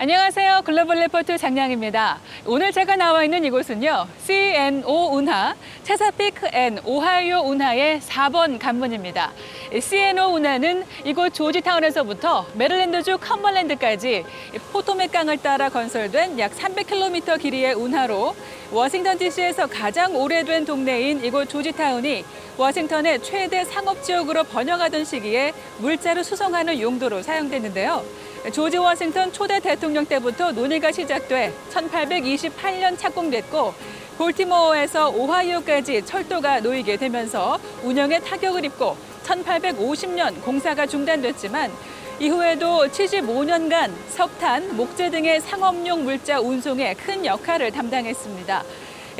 안녕하세요. 글로벌 리포트 장량입니다. 오늘 제가 나와 있는 이곳은요. CNO 운하, 체사피크 앤 오하이오 운하의 4번 관문입니다. CNO 운하는 이곳 조지타운에서부터 메릴랜드주 컴벌랜드까지 포토맥 강을 따라 건설된 약 300km 길이의 운하로 워싱턴 DC에서 가장 오래된 동네인 이곳 조지타운이 워싱턴의 최대 상업지역으로 번영하던 시기에 물자를 수송하는 용도로 사용됐는데요. 조지 워싱턴 초대 대통령 때부터 논의가 시작돼 1828년 착공됐고 볼티모어에서 오하이오까지 철도가 놓이게 되면서 운영에 타격을 입고 1850년 공사가 중단됐지만 이후에도 75년간 석탄, 목재 등의 상업용 물자 운송에 큰 역할을 담당했습니다.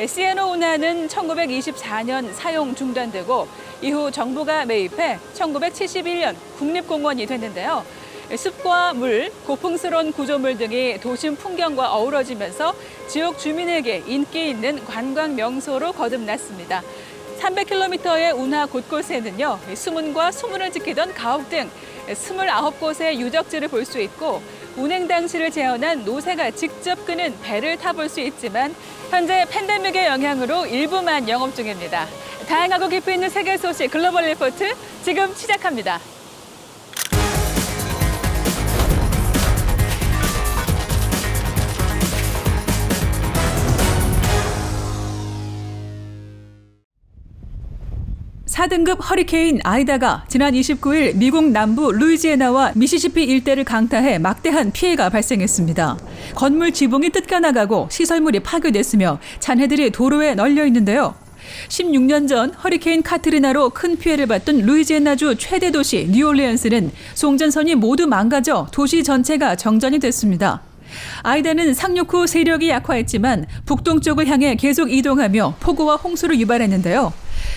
CNO 운하는 1924년 사용 중단되고 이후 정부가 매입해 1971년 국립공원이 됐는데요. 숲과 물, 고풍스러운 구조물 등이 도심 풍경과 어우러지면서 지역 주민에게 인기 있는 관광 명소로 거듭났습니다. 300km의 운하 곳곳에는요, 수문과 수문을 지키던 가옥 등 29곳의 유적지를 볼 수 있고 운행 당시를 재현한 노새가 직접 끄는 배를 타볼 수 있지만 현재 팬데믹의 영향으로 일부만 영업 중입니다. 다양하고 깊이 있는 세계 소식 글로벌 리포트 지금 시작합니다. (4등급) 허리케인 아이다가 지난 29일 미국 남부 루이지애나와 미시시피 일대를 강타해 막대한 피해가 발생했습니다. 건물 지붕이 뜯겨나가고 시설물이 파괴됐으며 잔해들이 도로에 널려 있는데요. 16년 전 허리케인 카트리나로 큰 피해를 봤던 루이지애나주 최대 도시 뉴올리언스는 송전선이 모두 망가져 도시 전체가 정전이 됐습니다. 아이다는 상륙 후 세력이 약화했지만 북동쪽을 향해 계속 이동하며 폭우와 홍수를 유발했는데요.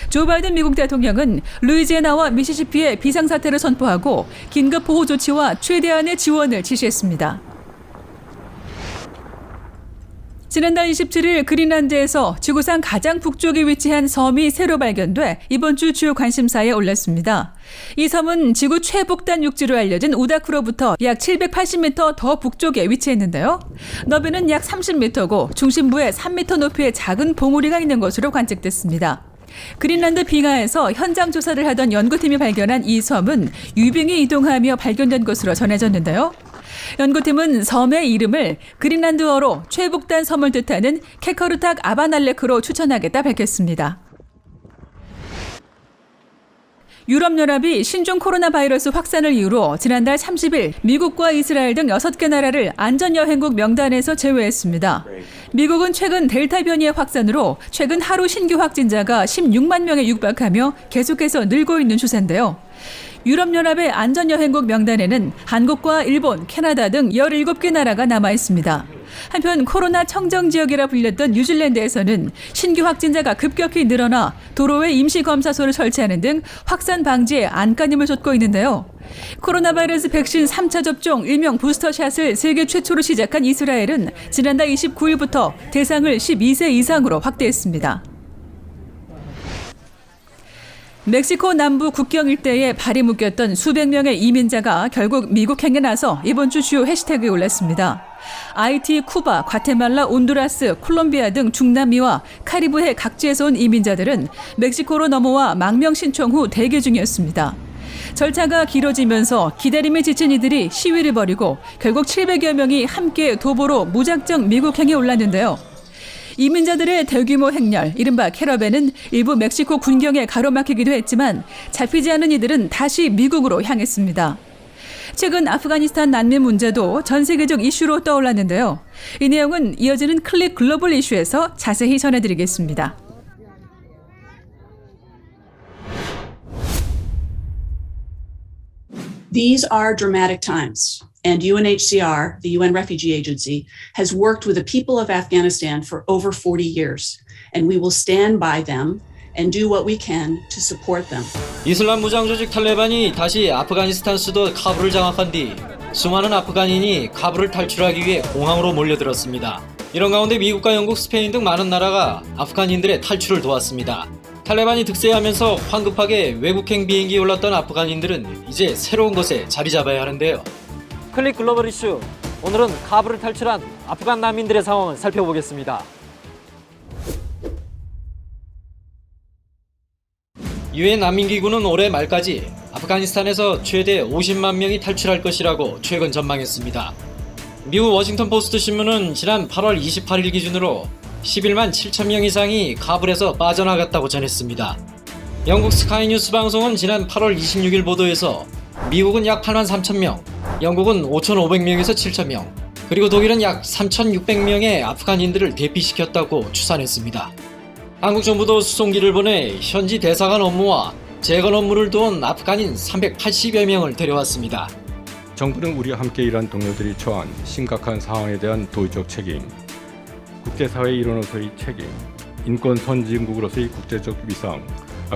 조 바이든 미국 대통령은 루이지애나와 미시시피에 비상사태를 선포하고 긴급 보호 조치와 최대한의 지원을 지시했습니다. 지난달 27일 그린란드에서 지구상 가장 북쪽에 위치한 섬이 새로 발견돼 이번 주 주요 관심사에 올랐습니다. 이 섬은 지구 최북단 육지로 알려진 우다크로부터 약 780m 더 북쪽에 위치했는데요. 너비는 약 30m고 중심부에 3m 높이의 작은 봉우리가 있는 것으로 관측됐습니다. 그린란드 빙하에서 현장 조사를 하던 연구팀이 발견한 이 섬은 유빙이 이동하며 발견된 것으로 전해졌는데요. 연구팀은 섬의 이름을 그린란드어로 최북단 섬을 뜻하는 케커르탁 아바날레크로 추천하겠다 밝혔습니다. 유럽연합이 신종 코로나 바이러스 확산을 이유로 지난달 30일 미국과 이스라엘 등 6개 나라를 안전여행국 명단에서 제외했습니다. 미국은 최근 델타 변이의 확산으로 최근 하루 신규 확진자가 16만 명에 육박하며 계속해서 늘고 있는 추세인데요. 유럽연합의 안전여행국 명단에는 한국과 일본, 캐나다 등 17개 나라가 남아 있습니다. 한편 코로나 청정지역이라 불렸던 뉴질랜드에서는 신규 확진자가 급격히 늘어나 도로에 임시검사소를 설치하는 등 확산 방지에 안간힘을 쏟고 있는데요. 코로나 바이러스 백신 3차 접종 일명 부스터샷을 세계 최초로 시작한 이스라엘은 지난달 29일부터 대상을 12세 이상으로 확대했습니다. 멕시코 남부 국경 일대에 발이 묶였던 수백 명의 이민자가 결국 미국행에 나서 이번 주 주요 해시태그에 올랐습니다. 아이티, 쿠바, 과테말라, 온두라스, 콜롬비아 등 중남미와 카리브해 각지에서 온 이민자들은 멕시코로 넘어와 망명 신청 후 대기 중이었습니다. 절차가 길어지면서 기다림에 지친 이들이 시위를 벌이고 결국 700여 명이 함께 도보로 무작정 미국행에 올랐는데요. 이민자들의 대규모 행렬, 이른바 캐러밴은 일부 멕시코 군경에 가로막히기도 했지만 잡히지 않은 이들은 다시 미국으로 향했습니다. 최근 아프가니스탄 난민 문제도 전 세계적 이슈로 떠올랐는데요. 이 내용은 이어지는 클릭 글로벌 이슈에서 자세히 전해드리겠습니다. These are dramatic times, and UNHCR, the UN Refugee Agency, has worked with the people of Afghanistan for over 40 years, and we will stand by them and do what we can to support them. 이슬람 무장 조직 탈레반이 다시 아프가니스탄 수도 카불을 장악한 뒤 수많은 아프간인이 카불을 탈출하기 위해 공항으로 몰려들었습니다. 이런 가운데 미국과 영국, 스페인 등 많은 나라가 아프간인들의 탈출을 도왔습니다. 탈레반이 득세하면서 황급하게 외국행 비행기에 올랐던 아프간인들은 이제 새로운 곳에 자리 잡아야 하는데요. 클릭 글로벌 이슈 오늘은 카불을 탈출한 아프간 난민들의 상황을 살펴보겠습니다. 유엔 난민기구는 올해 말까지 아프가니스탄에서 최대 50만 명이 탈출할 것이라고 최근 전망했습니다. 미국 워싱턴 포스트 신문은 지난 8월 28일 기준으로 11만 7천 명 이상이 카불에서 빠져나갔다고 전했습니다. 영국 스카이뉴스 방송은 지난 8월 26일 보도에서 미국은 약 8만 3천 명, 영국은 5,500명에서 7천 명, 그리고 독일은 약 3,600명의 아프간인들을 대피시켰다고 추산했습니다. 한국 정부도 수송기를 보내 현지 대사관 업무와 재건 업무를 도운 아프간인 380여 명을 데려왔습니다. 정부는 우리와 함께 일한 동료들이 처한 심각한 상황에 대한 도의적 책임, 국제사회 일원으로서의 책임, 인권 선진국으로서의 국제적 위상,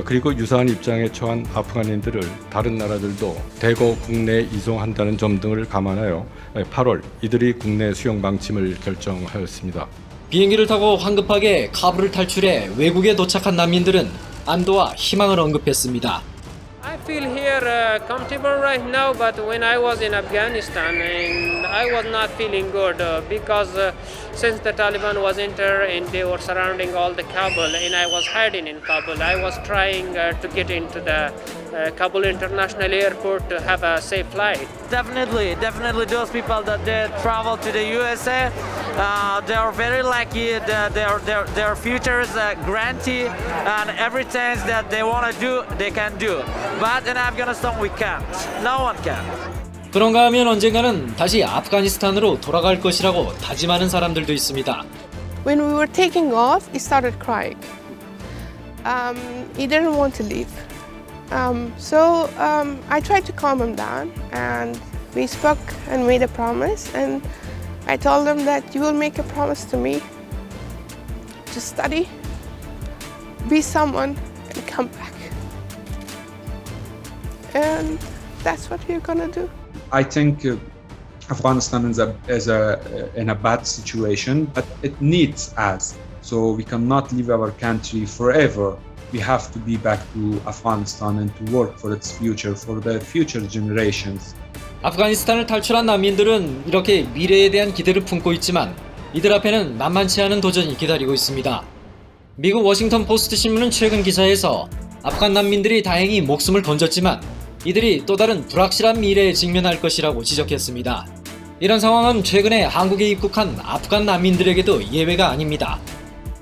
그리고 유사한 입장에 처한 아프간인들을 다른 나라들도 대거 국내에 이송한다는 점 등을 감안하여 8월 이들이 국내 수용 방침을 결정하였습니다. 비행기를 타고 황급하게 카불을 탈출해 외국에 도착한 난민들은 안도와 희망을 언급했습니다. I feel here comfortable right now, but when I was in Afghanistan, and I was not feeling good because since the Taliban was enter and they were surrounding all the Kabul, and I was hiding in Kabul. I was trying to get into the Kabul International Airport to have a safe flight. Definitely those people that they travel to the USA, they are very lucky. Their future is guaranteed, and everything that they want to do, they can do. But in Afghanistan, we can't. No one can. 그런가 하면 언젠가는 다시 아프가니스탄으로 돌아갈 것이라고 다짐하는 사람들도 있습니다. When we were taking off, he started crying. He didn't want to leave. So I tried to calm him down, and we spoke and made a promise. And I told him that you will make a promise to me to study, be someone, and come back. And that's what we're gonna do. I think Afghanistan is in a bad situation, but it needs us. So we cannot leave our country forever. We have to be back to Afghanistan and to work for its future, for the future generations. 아프가니스탄을 탈출한 난민들은 이렇게 미래에 대한 기대를 품고 있지만 이들 앞에는 만만치 않은 도전이 기다리고 있습니다. 미국 워싱턴 포스트 신문은 최근 기사에서 아프간 난민들이 다행히 목숨을 건졌지만 이들이 또 다른 불확실한 미래에 직면할 것이라고 지적했습니다. 이런 상황은 최근에 한국에 입국한 아프간 난민들에게도 예외가 아닙니다.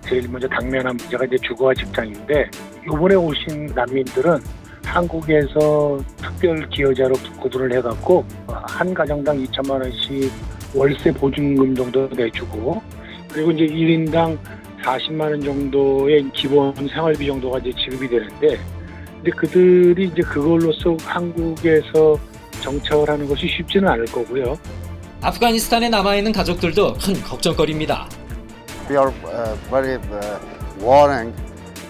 제일 먼저 당면한 문제가 이제 주거와 직장인데, 이번에 오신 난민들은 한국에서 특별 기여자로 구분을 해갖고 한 가정당 2천만 원씩 월세 보증금 정도 내주고, 그리고 이제 1인당 40만 원 정도의 기본 생활비 정도가 이제 지급이 되는데, 근데 그들이 이제 그걸로써 한국에서 정착을 하는 것이 쉽지는 않을 거고요. 아프가니스탄에 남아있는 가족들도 큰 걱정거리입니다. We are very worrying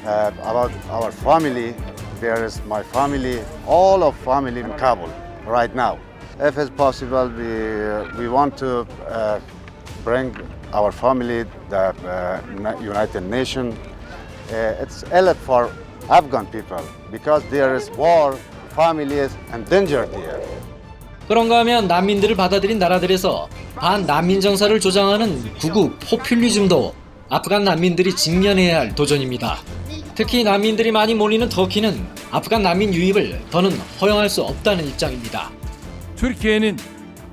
about our family. There is my family, all of family in Kabul right now. If it's possible, we want to bring our family the United Nations. It's ill for Afghan people because there is war, family is endangered here. 그런가 하면 난민들을 받아들인 나라들에서 반난민 정사를 조장하는 극우 포퓰리즘도 아프간 난민들이 직면해야 할 도전입니다. 특히 난민들이 많이 몰리는 터키는 아프간 난민 유입을 더는 허용할 수 없다는 입장입니다. Türkiye'nin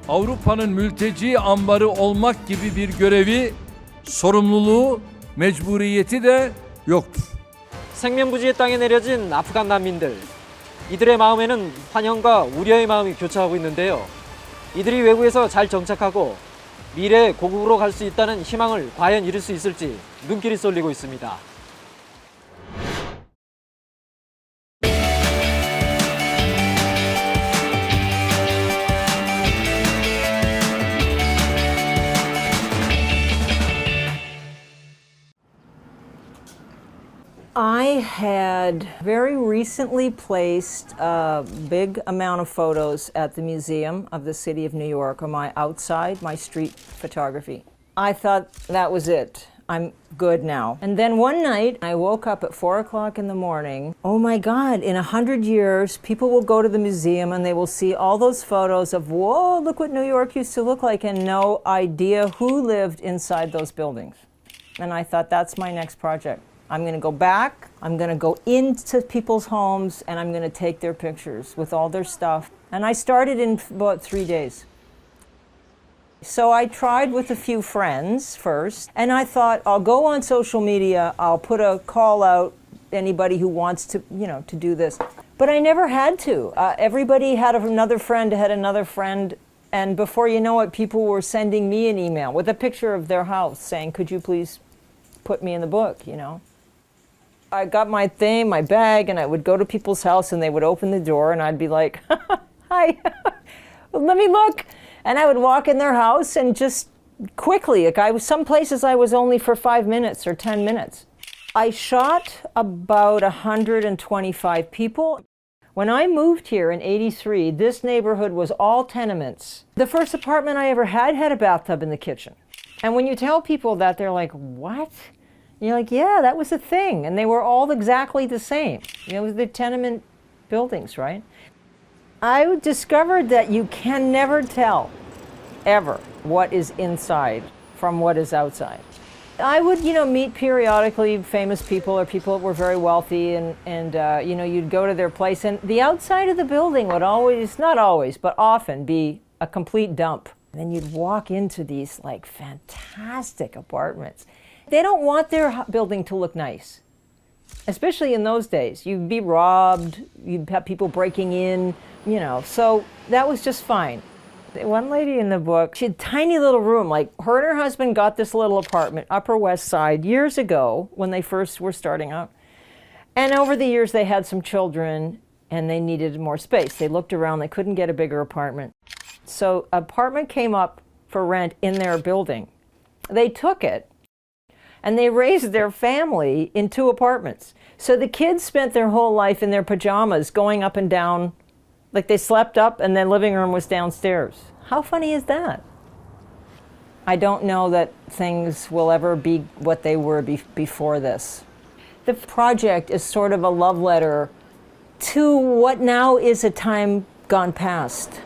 Avrupa'nın mülteci ambarı olmak gibi bir görevi, sorumluluğu, mecburiyeti de yoktur. 생면부지의 땅에 내려진 아프간 난민들. 이들의 마음에는 환영과 우려의 마음이 교차하고 있는데요. 이들이 외국에서 잘 정착하고 미래의 고국으로 갈 수 있다는 희망을 과연 이룰 수 있을지 눈길이 쏠리고 있습니다. I had very recently placed a big amount of photos at the Museum of the City of New York on my outside, my street photography. I thought that was it. I'm good now. And then one night, I woke up at 4 o'clock in the morning. Oh my God, in 100 years, people will go to the museum and they will see all those photos of, whoa, look what New York used to look like, and no idea who lived inside those buildings. And I thought, that's my next project. I'm going to go back, I'm going to go into people's homes, and I'm going to take their pictures with all their stuff. And I started in about 3 days. So I tried with a few friends first, and I thought, I'll go on social media, I'll put a call out, anybody who wants to, to do this. But I never had to. Everybody had another friend, and before you know it, people were sending me an email with a picture of their house saying, could you please put me in the book, I got my bag, and I would go to people's house, and they would open the door, and I'd be like, hi, let me look. And I would walk in their house and just quickly, some places I was only for 5 minutes or 10 minutes. I shot about 125 people. When I moved here in '83, this neighborhood was all tenements. The first apartment I ever had a bathtub in the kitchen. And when you tell people that, they're like, what? And you're like, yeah, that was a thing. And they were all exactly the same. It was the tenement buildings, right? I discovered that you can never tell, ever, what is inside from what is outside. I would, meet periodically famous people or people that were very wealthy, and you'd go to their place, and the outside of the building would always, not always, but often be a complete dump. And then you'd walk into these fantastic apartments. They don't want their building to look nice. Especially in those days. You'd be robbed, you'd have people breaking in, so that was just fine. One lady in the book, she had a tiny little room, her and her husband got this little apartment, Upper West Side, years ago when they first were starting out. And over the years they had some children and they needed more space. They looked around, they couldn't get a bigger apartment. So an apartment came up for rent in their building. They took it, and they raised their family in 2 apartments. So the kids spent their whole life in their pajamas going up and down, they slept up and their living room was downstairs. How funny is that? I don't know that things will ever be what they were before this. The project is sort of a love letter to what now is a time gone past.